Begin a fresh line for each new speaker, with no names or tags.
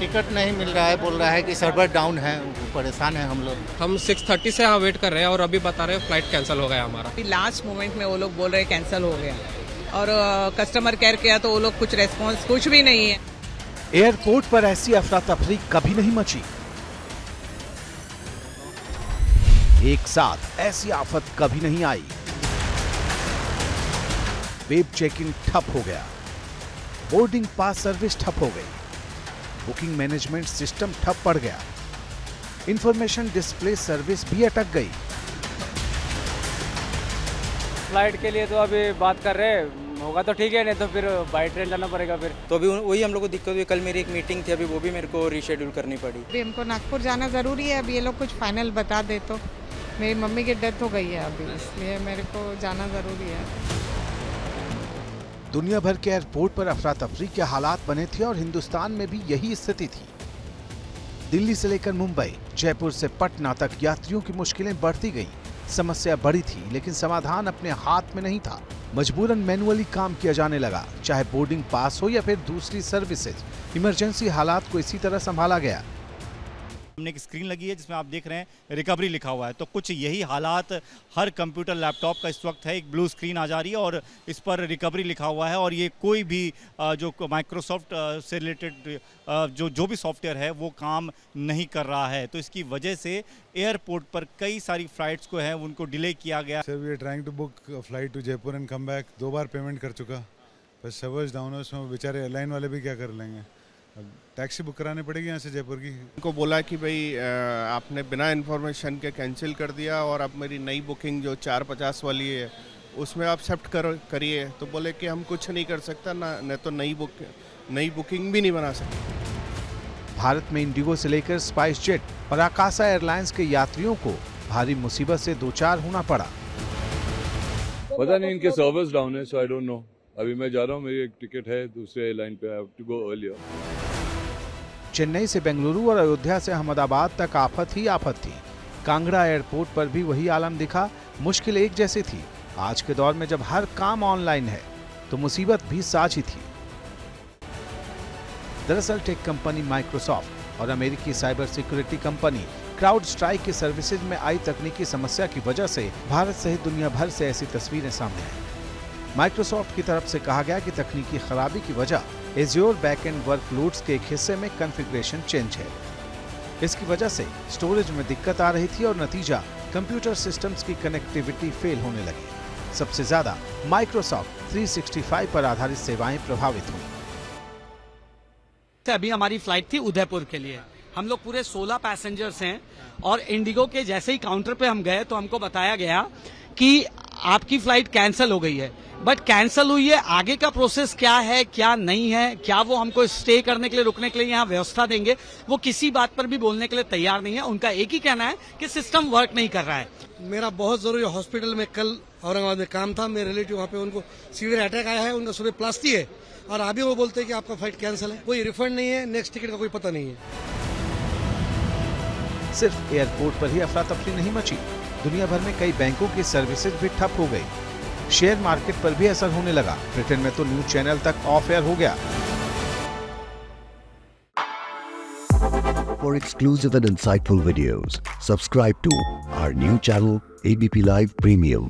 Ticket नहीं मिल रहा है, बोल रहा है कि सर्वर डाउन है, परेशान है हम लोग।
हम 6:30 से यहाँ वेट कर रहे हैं और अभी बता रहे हैं फ्लाइट कैंसिल हो गया हमारा।
लास्ट मोमेंट में वो लोग बोल रहे हैं कैंसिल हो गया और कस्टमर केयर किया तो वो लोग कुछ रेस्पॉन्स कुछ भी नहीं है।
एयरपोर्ट पर ऐसी अफरा तफरी कभी नहीं मची। एक साथ ऐसी आफत कभी नहीं आई। वेब चेक इन ठप हो गया, बोर्डिंग पास सर्विस ठप हो गई, बुकिंग मैनेजमेंट सिस्टम ठप पड़ गया, इंफॉर्मेशन डिस्प्ले सर्विस भी अटक गई।
फ्लाइट के लिए तो अभी बात कर रहे हैं, होगा तो ठीक है, नहीं तो फिर बाई ट्रेन जाना पड़ेगा फिर।
तो अभी वही हम लोग को दिक्कत हुई। कल मेरी एक मीटिंग थी, अभी वो भी मेरे को रीशेड्यूल करनी पड़ी।
अभी हमको नागपुर जाना ज़रूरी है। अभी ये लोग कुछ फाइनल बता दे तो। मेरी मम्मी की डेथ हो गई है अभी, इसलिए मेरे को जाना ज़रूरी है।
दुनिया भर के एयरपोर्ट पर अफरा तफरी के हालात बने थे और हिंदुस्तान में भी यही स्थिति थी। दिल्ली से लेकर मुंबई, जयपुर से पटना तक यात्रियों की मुश्किलें बढ़ती गईं। समस्या बड़ी थी लेकिन समाधान अपने हाथ में नहीं था। मजबूरन मैनुअली काम किया जाने लगा, चाहे बोर्डिंग पास हो या फिर दूसरी सर्विसेज। इमरजेंसी हालात को इसी तरह संभाला गया।
हमने एक स्क्रीन लगी है जिसमें आप देख रहे हैं रिकवरी लिखा हुआ है, तो कुछ यही हालात हर कंप्यूटर लैपटॉप का इस वक्त है। एक ब्लू स्क्रीन आ जा रही है और इस पर रिकवरी लिखा हुआ है और ये कोई भी जो माइक्रोसॉफ्ट से रिलेटेड जो भी सॉफ्टवेयर है वो काम नहीं कर रहा है। तो इसकी वजह से एयरपोर्ट पर कई सारी फ्लाइट्स को है उनको डिले किया गया।
Sir we are trying to book flight to Jaipur and come back. 2 बार पेमेंट कर चुका, बस सर्वर्स डाउन है, उसमें बेचारे एयरलाइन वाले भी क्या कर लेंगे। अब टैक्सी बुक करानी पड़ेगी यहाँ से जयपुर की।
उनको बोला कि भाई आपने बिना इन्फॉर्मेशन के कैंसिल कर दिया और अब मेरी नई बुकिंग जो 450 वाली है उसमें आप शिफ्ट करिए। तो बोले कि हम कुछ नहीं कर सकता ना, तो नई बुकिंग भी नहीं बना सकते।
भारत में इंडिगो से लेकर स्पाइस जेट और आकाशा एयरलाइंस के यात्रियों को भारी मुसीबत से दो चार होना पड़ा।
पता नहीं, इनके सर्विस डाउन है, सो आई डोंट नो। अभी मैं जा रहा हूँ, मेरी एक टिकट है दूसरे एयरलाइन पे, I have to go earlier.
Chennai से बेंगलुरु और अयोध्या से अहमदाबाद तक आफत ही आफत थी। कांगड़ा एयरपोर्ट पर भी वही आलम दिखा। मुश्किल एक जैसी थी। आज के दौर में जब हर काम ऑनलाइन है तो मुसीबत भी साझी थी। दरअसल टेक कंपनी माइक्रोसॉफ्ट और अमेरिकी cyber security company crowd strike की सर्विसेज में आई तकनीकी समस्या की वजह से भारत सहित दुनिया भर से ऐसी तस्वीरें सामने आई। माइक्रोसॉफ्ट की तरफ से कहा गया कि तकनीकी खराबी की वजह एज्योर बैकएंड वर्कलोड्स के एक हिस्से में कॉन्फ़िगरेशन चेंज है। इसकी वजह से स्टोरेज में दिक्कत आ रही थी और नतीजा कंप्यूटर सिस्टम्स की कनेक्टिविटी फेल होने लगी। सबसे ज्यादा माइक्रोसॉफ्ट 365 पर आधारित सेवाएं प्रभावित हुई।
अभी हमारी फ्लाइट थी उदयपुर के लिए, हम लोग पूरे 16 पैसेंजर्स हैं और इंडिगो के जैसे ही काउंटर पे हम गए तो हमको बताया गया कि आपकी फ्लाइट कैंसिल हो गई है। बट कैंसिल हुई है, आगे का प्रोसेस क्या है क्या नहीं है, क्या वो हमको स्टे करने के लिए रुकने के लिए यहाँ व्यवस्था देंगे, वो किसी बात पर भी बोलने के लिए तैयार नहीं है। उनका एक ही कहना है कि सिस्टम वर्क नहीं कर रहा है।
मेरा बहुत जरूरी हॉस्पिटल में कल औरंगाबाद में काम था, मेरे रिलेटिव वहाँ पे उनको सीवियर अटैक आया है, उनका सुबह प्लास्टी है और अभी वो बोलते हैं कि आपका फ्लाइट कैंसिल है, कोई रिफंड नहीं है, नेक्स्ट टिकट का कोई पता नहीं है।
सिर्फ एयरपोर्ट पर ही अफरा तफरी नहीं मची, दुनिया भर में कई बैंकों की सर्विसेज भी ठप हो गई। शेयर मार्केट पर भी असर होने लगा। ब्रिटेन में तो न्यूज चैनल तक ऑफ एयर हो गया।
For exclusive and insightful videos, subscribe to our new channel ABP Live Premium.